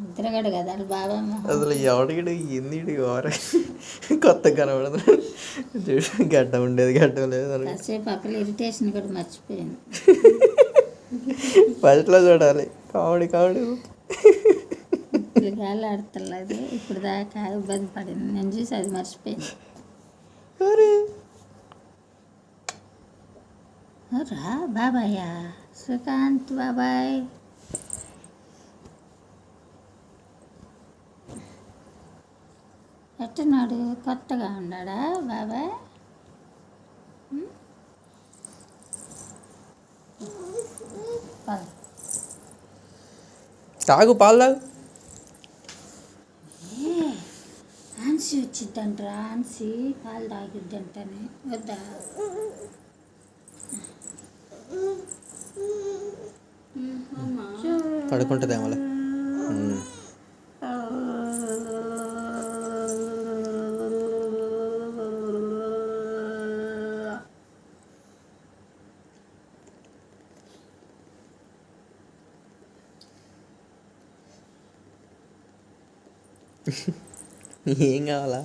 నిద్రగడు కదా బాబా. అసలు ఎవడికి ఏంది వారు కొత్త కనబడదు. గడ్డ ఉండేది గడ్డ లేదు. కాసేపు అక్కడ ఇరిటేషన్ కూడా మర్చిపోయాను. ఫస్ట్లో చూడాలి కామెడీ కామెడీ. పిల్లగాళ్ళు ఆడతలేదు ఇప్పుడు దాకా ఇబ్బంది పడింది. నేను చూసి అది మర్చిపోయాను. రా బాబాయ్యా, శ్రీకాంత్ బాబాయ్. ఎట్టున్నాడు? కొత్తగా ఉన్నాడా బాబాయ్? తాగు పాలు తాగు. ఆన్సీ వచ్చిద్దంటారా? ఆన్సీ పాలు తాగిద్దంటనే వద్దా? పడుకుంటుంది ఏమో. ఏం కావాలా?